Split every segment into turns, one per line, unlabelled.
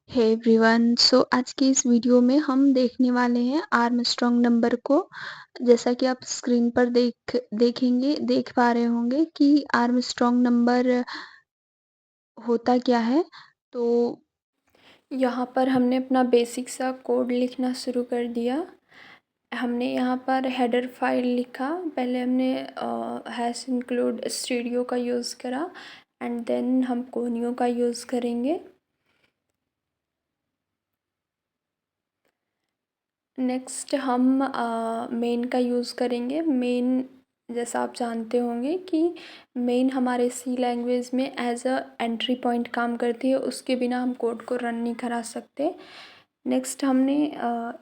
Hey everyone आज की इस वीडियो में हम देखने वाले हैं आर्मस्ट्रॉन्ग नंबर को। जैसा कि आप स्क्रीन पर देख पा रहे होंगे कि आर्मस्ट्रॉन्ग नंबर होता क्या है। तो
यहाँ पर हमने अपना बेसिक सा कोड लिखना शुरू कर दिया। हमने यहाँ पर हेडर फाइल लिखा। पहले हमने हैश इंक्लूड स्टूडियो का यूज़ करा एंड देन हम कोनियो का यूज़ करेंगे। नेक्स्ट हम मेन का यूज़ करेंगे। मेन जैसा आप जानते होंगे कि मेन हमारे सी लैंग्वेज में एज अ एंट्री पॉइंट काम करती है, उसके बिना हम कोड को रन नहीं करा सकते। नेक्स्ट हमने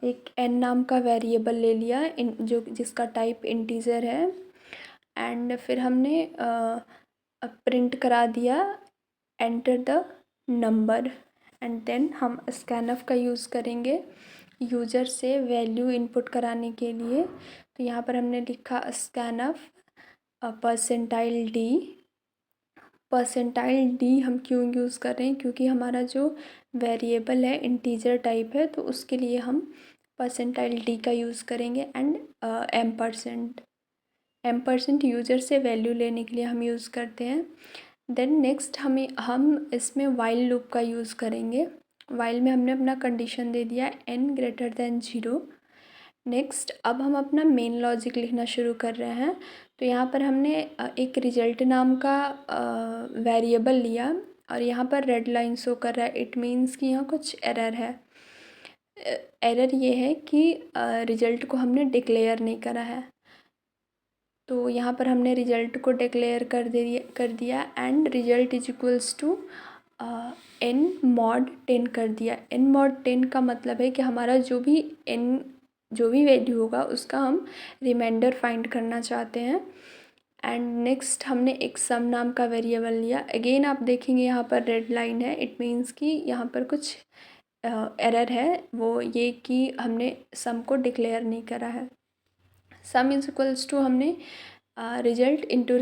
एक n नाम का वेरिएबल ले लिया जिसका टाइप इंटीजर है एंड फिर हमने प्रिंट करा दिया enter the number and then हम स्कैनफ का यूज़ करेंगे यूज़र से वैल्यू इनपुट कराने के लिए। तो यहाँ पर हमने लिखा स्कैनफ परसेंटाइल डी हम क्यों यूज़ कर रहे हैं, क्योंकि हमारा जो वेरिएबल है इंटीजर टाइप है, तो उसके लिए हम परसेंटाइल डी का यूज़ करेंगे एंड एम परसेंट यूज़र से वैल्यू लेने के लिए हम यूज़ करते हैं। देन नेक्स्ट हम इसमें वाइल लूप का यूज़ करेंगे। वाइल में हमने अपना कंडीशन दे दिया n>0। नेक्स्ट अब हम अपना मेन लॉजिक लिखना शुरू कर रहे हैं। तो यहाँ पर हमने एक रिजल्ट नाम का वेरिएबल लिया और यहाँ पर रेड लाइन शो कर रहा है। इट मीन्स कि यहाँ कुछ एरर है। एरर ये है कि रिजल्ट को हमने डिक्लेयर नहीं करा है। तो यहाँ पर हमने रिजल्ट को डिक्लेयर कर दिया and result is equals to n mod 10 कर दिया। n mod 10 का मतलब है कि हमारा जो भी वैल्यू होगा उसका हम रिमाइंडर फाइंड करना चाहते हैं। एंड नेक्स्ट हमने एक सम नाम का वेरिएबल लिया। अगेन आप देखेंगे यहाँ पर रेड लाइन है। इट मीन्स कि यहाँ पर कुछ एरर है, वो ये कि हमने सम को डिक्लेयर नहीं करा है। सम इज इक्वल्स टू हमने रिजल्ट इंटू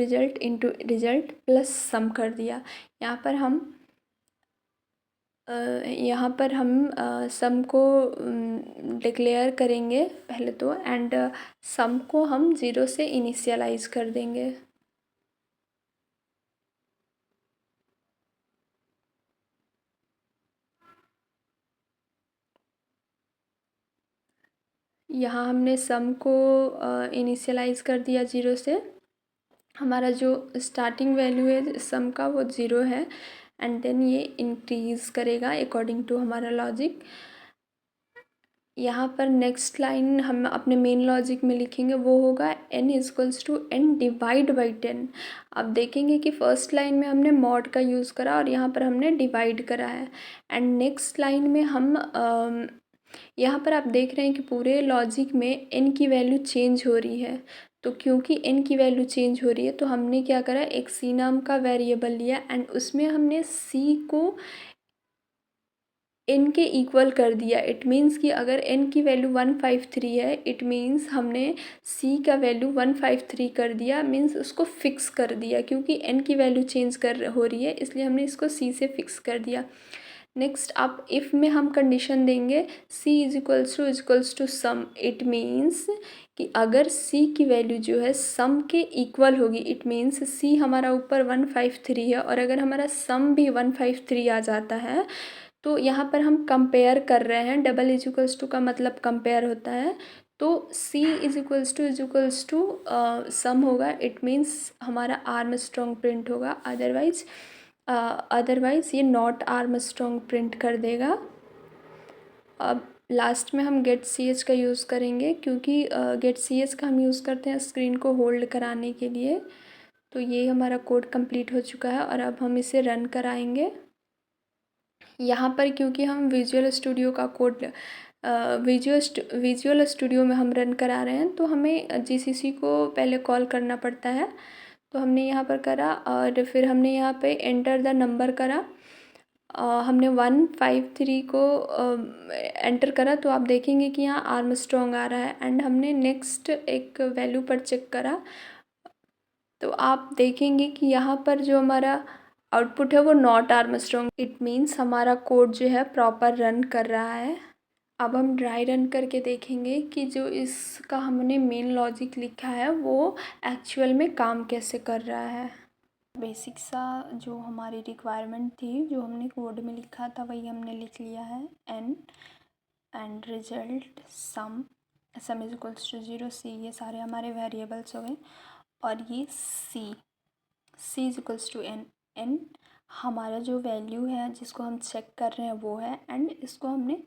रिजल्ट प्लस सम कर दिया। यहाँ पर हम सम को डिक्लेयर करेंगे पहले तो एंड सम को हम 0 से इनिशियलाइज कर देंगे। यहाँ हमने सम को इनिशियलाइज कर दिया 0 से। हमारा जो स्टार्टिंग वैल्यू है सम का वो 0 है एंड देन ये इंक्रीज़ करेगा अकॉर्डिंग टू हमारा लॉजिक। यहाँ पर नेक्स्ट लाइन हम अपने मेन लॉजिक में लिखेंगे, वो होगा n equals to n divide by 10। अब देखेंगे कि फर्स्ट लाइन में हमने मॉड का यूज़ करा और यहाँ पर हमने डिवाइड करा है एंड नेक्स्ट लाइन में हम यहाँ पर आप देख रहे हैं कि पूरे लॉजिक में n की वैल्यू चेंज हो रही है। तो क्योंकि n की वैल्यू चेंज हो रही है तो हमने क्या करा, एक c नाम का वेरिएबल लिया एंड उसमें हमने c को n के इक्वल कर दिया। इट मीन्स कि अगर n की वैल्यू 153 है, इट मीन्स हमने c का वैल्यू 153 कर दिया, मीन्स उसको फिक्स कर दिया। क्योंकि n की वैल्यू चेंज हो रही है इसलिए हमने इसको c से फिक्स कर दिया। नेक्स्ट अब इफ़ में हम कंडीशन देंगे c equals to sum. It means कि अगर c की वैल्यू जो है सम के इक्वल होगी, इट मीन्स c हमारा ऊपर 153 है और अगर हमारा सम भी 153 आ जाता है तो यहाँ पर हम कंपेयर कर रहे हैं। डबल इक्वल्स टू का मतलब कंपेयर होता है। तो c इक्वल्स टू सम होगा। इट मीन्स हमारा आर्मस्ट्रॉन्ग प्रिंट होगा। अदरवाइज़ ये नॉट आर्मस्ट्रॉन्ग प्रिंट कर देगा। अब लास्ट में हम गेट सी एच का यूज़ करेंगे, क्योंकि गेट सी एच का हम यूज़ करते हैं स्क्रीन को होल्ड कराने के लिए। तो ये हमारा कोड कंप्लीट हो चुका है और अब हम इसे रन कराएंगे। यहाँ पर क्योंकि हम विजुअल स्टूडियो का कोड विजुअल स्टूडियो में हम रन करा रहे हैं तो हमें जीसीसी को पहले कॉल करना पड़ता है। तो हमने यहाँ पर करा और फिर हमने यहाँ पे एंटर द नंबर करा। हमने 153 को एंटर करा तो आप देखेंगे कि यहाँ आर्मस्ट्रॉन्ग आ रहा है एंड हमने नेक्स्ट एक वैल्यू पर चेक करा तो आप देखेंगे कि यहाँ पर जो हमारा आउटपुट है वो नॉट आर्मस्ट्रॉन्ग। इट मीन्स हमारा कोड जो है प्रॉपर रन कर रहा है। अब हम ड्राई रन करके देखेंगे कि जो इसका हमने मेन लॉजिक लिखा है वो एक्चुअल में काम कैसे कर रहा है। बेसिक सा जो हमारी रिक्वायरमेंट थी, जो हमने कोड में लिखा था, वही हमने लिख लिया है। And result sum is equals to 0, c, ये सारे हमारे वेरिएबल्स हो गए। और ये c is equals to n हमारा जो वैल्यू है जिसको हम चेक कर रहे हैं वो है, एंड इसको हमने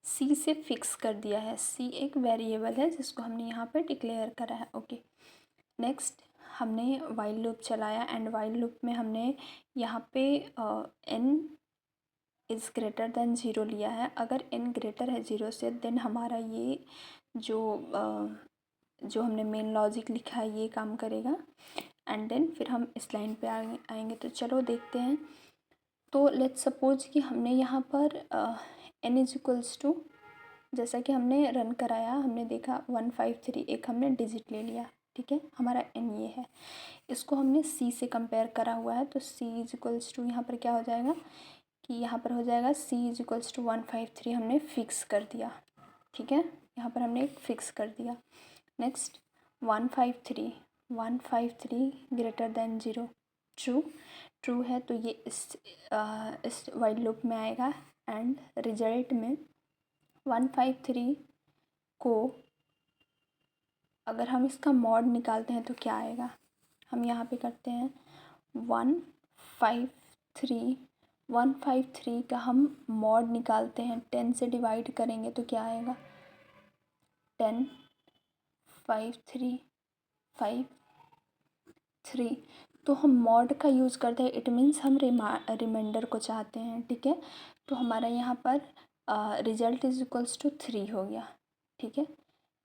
सी से फिक्स कर दिया है। सी एक वेरिएबल है जिसको हमने यहाँ पर डिक्लेयर करा है। ओके, नेक्स्ट हमने वाइल लूप चलाया, एंड वाइल लूप में हमने यहाँ पे एन इज़ ग्रेटर देन 0 लिया है। अगर एन ग्रेटर है 0 से, देन हमारा ये जो हमने मेन लॉजिक लिखा है ये काम करेगा। एंड देन फिर हम इस लाइन पे आएंगे। तो चलो देखते हैं। तो लेट्स सपोज कि हमने यहाँ पर एन इज इक्वल्स टू, जैसा कि हमने रन कराया, हमने देखा 153, एक हमने डिजिट ले लिया, ठीक है, हमारा एन ये है। इसको हमने सी से कंपेयर करा हुआ है, तो सी इज इक्वल्स टू यहाँ पर क्या हो जाएगा कि यहाँ पर हो जाएगा सी इज इक्वल्स टू 153 हमने फिक्स कर दिया, ठीक है, यहाँ पर हमने एक फिक्स कर दिया। नेक्स्ट 153 ग्रेटर देन 0, ट्रू है, तो ये इस वाइल लूप में आएगा। एंड रिजल्ट में 153 को अगर हम इसका मॉड निकालते हैं तो क्या आएगा, हम यहाँ पे करते हैं 153 का हम मॉड निकालते हैं, 10 से डिवाइड करेंगे तो क्या आएगा 10, 5, 3, 5, 3। तो हम मॉड का यूज़ करते हैं, इट मीन्स हम रिमाइंडर को चाहते हैं, ठीक है। तो हमारा यहाँ पर रिजल्ट इज इक्वल्स टू 3 हो गया, ठीक है,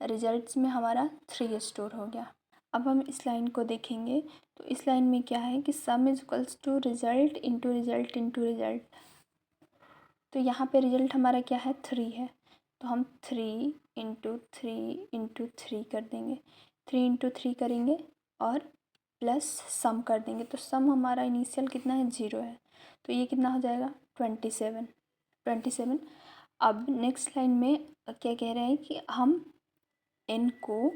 रिजल्ट्स में हमारा 3 स्टोर हो गया। अब हम इस लाइन को देखेंगे, तो इस लाइन में क्या है कि sum is equals to result into result into result. तो यहाँ पे रिजल्ट हमारा क्या है 3 है, तो हम 3 इंटू 3 कर देंगे, 3 इंटू 3 करेंगे और प्लस सम कर देंगे। तो सम हमारा इनिशियल कितना है 0 है, तो ये कितना हो जाएगा 27। अब नेक्स्ट लाइन में क्या कह रहे हैं कि हम n को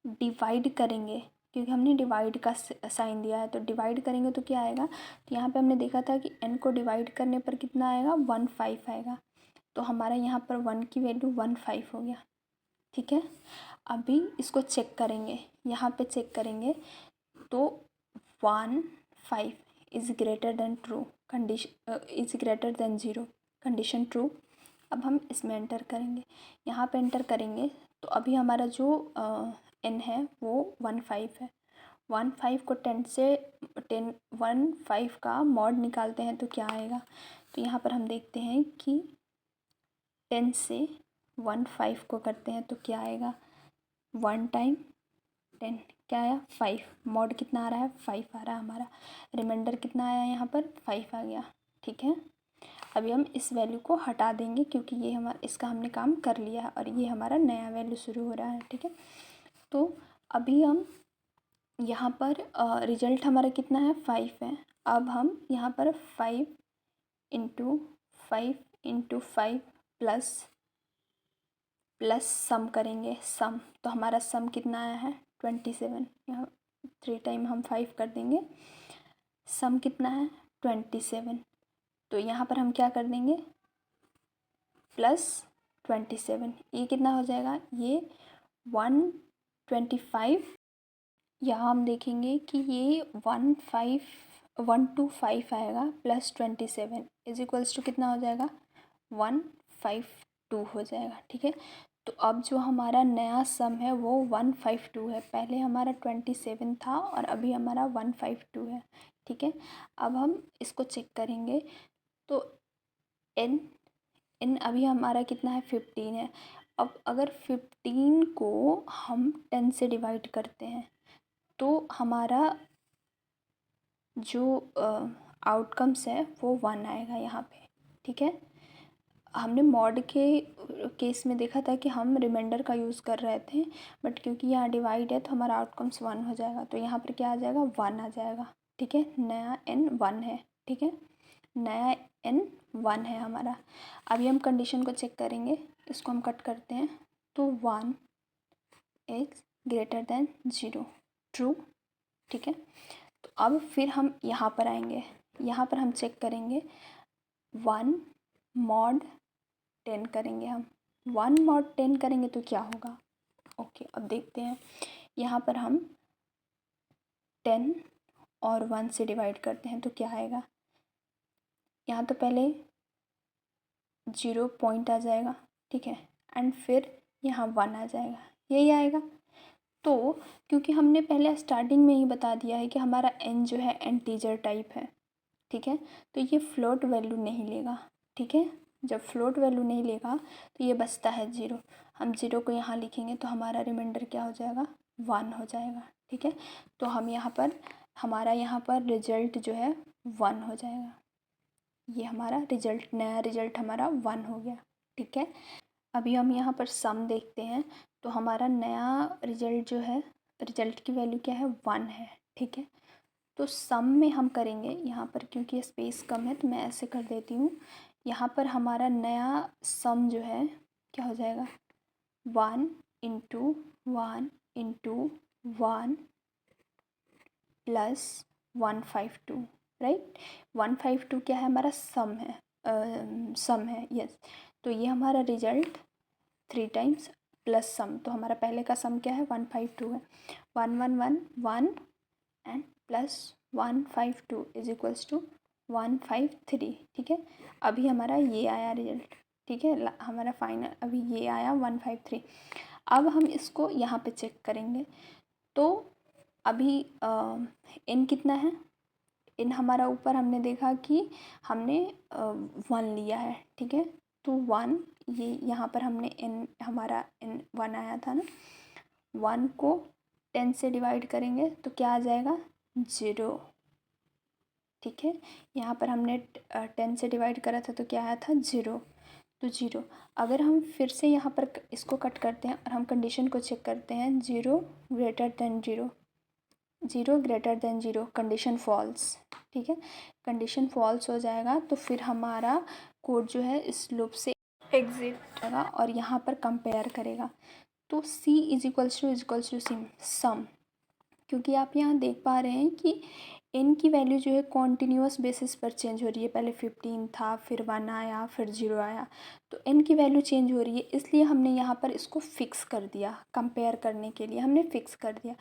डिवाइड करेंगे, क्योंकि हमने डिवाइड का साइन दिया है, तो डिवाइड करेंगे तो क्या आएगा, तो यहाँ पे हमने देखा था कि n को डिवाइड करने पर कितना आएगा 15 आएगा। तो हमारा यहाँ पर 1 की वैल्यू 15 हो गया, ठीक है। अभी इसको चेक करेंगे, यहाँ पे चेक करेंगे तो 15 is greater than true, condition is greater than 0, condition true. अब हम इसमें एंटर करेंगे, यहाँ पे एंटर करेंगे तो अभी हमारा जो n है वो 15 है। 15 को 15 का मॉड निकालते हैं तो क्या आएगा, तो यहाँ पर हम देखते हैं कि 10 से 15 को करते हैं तो क्या आएगा 1 टाइम 10 क्या आया 5, मॉड कितना आ रहा है 5 आ रहा है हमारा, रिमाइंडर कितना आया यहाँ पर 5 आ गया, ठीक है। अभी हम इस वैल्यू को हटा देंगे क्योंकि ये हमारा इसका हमने काम कर लिया है और ये हमारा नया वैल्यू शुरू हो रहा है, ठीक है। तो अभी हम यहाँ पर रिजल्ट हमारा कितना है 5 है। अब हम यहाँ पर 5 इंटू 5 प्लस सम करेंगे, सम, तो हमारा सम कितना आया है 27, यहाँ 3 टाइम हम 5 कर देंगे, सम कितना है 27। तो यहाँ पर हम क्या कर देंगे प्लस 27, ये कितना हो जाएगा ये 125। यहाँ हम देखेंगे कि ये 125 आएगा प्लस 27 इज इक्वल्स टू कितना हो जाएगा 152 हो जाएगा, ठीक है। तो अब जो हमारा नया सम है वो 152 है, पहले हमारा 27 था और अभी हमारा 152 है, ठीक है। अब हम इसको चेक करेंगे तो n अभी हमारा कितना है 15 है। अब अगर 15 को हम 10 से डिवाइड करते हैं तो हमारा जो आउटकम्स है वो 1 आएगा यहाँ पे, ठीक है। हमने मॉड के केस में देखा था कि हम रिमाइंडर का यूज़ कर रहे थे, बट क्योंकि यहाँ डिवाइड है तो हमारा आउटकम्स 1 हो जाएगा, तो यहाँ पर क्या आ जाएगा 1 आ जाएगा, ठीक है, नया n 1 है, ठीक है, नया n 1 है हमारा। अभी हम कंडीशन को चेक करेंगे, इसको हम कट करते हैं तो 1 इज ग्रेटर देन 0, ट्रू। ठीक है, तो अब फिर हम यहाँ पर आएंगे, यहाँ पर हम चेक करेंगे 1 मॉड 10 करेंगे हम, 1 मॉड 10 करेंगे तो क्या होगा। ओके, अब देखते हैं, यहाँ पर हम 10 और 1 से डिवाइड करते हैं तो क्या आएगा। यहाँ तो पहले 0 पॉइंट आ जाएगा, ठीक है, एंड फिर यहाँ 1 आ जाएगा, यही आएगा। तो क्योंकि हमने पहले स्टार्टिंग में ही बता दिया है कि हमारा n जो है इंटीजर टाइप है, ठीक है, तो ये फ्लोट वैल्यू नहीं लेगा। ठीक है, जब फ्लोट वैल्यू नहीं लेगा तो ये बचता है 0। हम 0 को यहाँ लिखेंगे तो हमारा रिमाइंडर क्या हो जाएगा, 1 हो जाएगा। ठीक है, तो हम यहाँ पर हमारा यहाँ पर रिजल्ट जो है 1 हो जाएगा। ये हमारा रिजल्ट, नया रिजल्ट हमारा 1 हो गया। ठीक है, अभी हम यहाँ पर सम देखते हैं तो हमारा नया रिजल्ट जो है, रिजल्ट की वैल्यू क्या है, 1 है। ठीक है, तो सम में हम करेंगे यहाँ पर, क्योंकि स्पेस कम है तो मैं ऐसे कर देती हूँ। यहाँ पर हमारा नया सम जो है क्या हो जाएगा, 1 इंटू 1 इंटू 1 प्लस 152, राइट। 152 क्या है, हमारा सम है, सम है, यस। तो ये हमारा रिजल्ट 3 टाइम्स प्लस सम, तो हमारा पहले का सम क्या है, 152 है, 1 and plus 152 is equals to 153। ठीक है, अभी हमारा ये आया रिजल्ट। ठीक है, हमारा फाइनल अभी ये आया 153। अब हम इसको यहाँ पे चेक करेंगे तो अभी n कितना है, इन हमारा ऊपर हमने देखा कि हमने 1 लिया है। ठीक है, तो 1, ये यहाँ पर हमने n, हमारा n 1 आया था ना, 1 को 10 से डिवाइड करेंगे तो क्या आ जाएगा, 0। ठीक है, यहाँ पर हमने 10 से डिवाइड करा था तो क्या आया था, 0, तो 0। अगर हम फिर से यहाँ पर इसको कट करते हैं और हम कंडीशन को चेक करते हैं, 0 greater than 0, 0 greater than 0, condition false. ठीक है, कंडीशन फॉल्स हो जाएगा तो फिर हमारा कोड जो है इस लूप से एग्जिट होगा और यहाँ पर कंपेयर करेगा। तो c इज इक्वल्स टू सम, क्योंकि आप यहाँ देख पा रहे हैं कि n की वैल्यू जो है कॉन्टीन्यूअस बेसिस पर चेंज हो रही है। पहले 15 था, फिर 1 आया, फिर 0 आया, तो n की वैल्यू चेंज हो रही है, इसलिए हमने यहाँ पर इसको फिक्स कर दिया, कंपेयर करने के लिए हमने फिक्स कर दिया।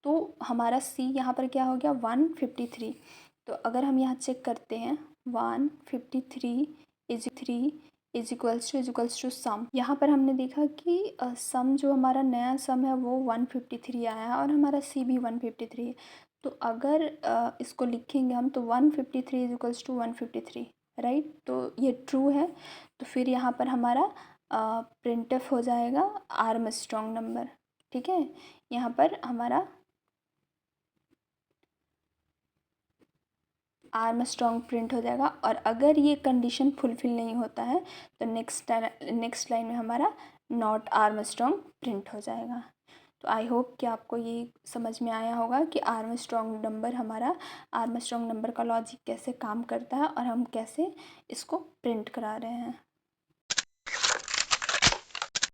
तो हमारा c यहाँ पर क्या हो गया, 153। तो अगर हम यहाँ चेक करते हैं 153 इज इक्वल्स टू सम, यहाँ पर हमने देखा कि सम जो हमारा नया सम है वो 153 आया है और हमारा c भी 153 है। तो अगर इसको लिखेंगे हम तो 153 इज इक्वल्स टू 153, राइट। तो ये ट्रू है, तो फिर यहाँ पर हमारा प्रिंटफ हो जाएगा आर्मस्ट्रॉन्ग नंबर। ठीक है, यहाँ पर हमारा आर्मस्ट्रॉन्ग प्रिंट हो जाएगा। और अगर ये कंडीशन फुलफिल नहीं होता है तो नेक्स्ट लाइन में हमारा नॉट आर्मस्ट्रॉन्ग प्रिंट हो जाएगा। तो आई होप कि आपको ये समझ में आया होगा कि आर्मस्ट्रॉन्ग नंबर का लॉजिक कैसे काम करता है और हम कैसे इसको प्रिंट करा रहे हैं।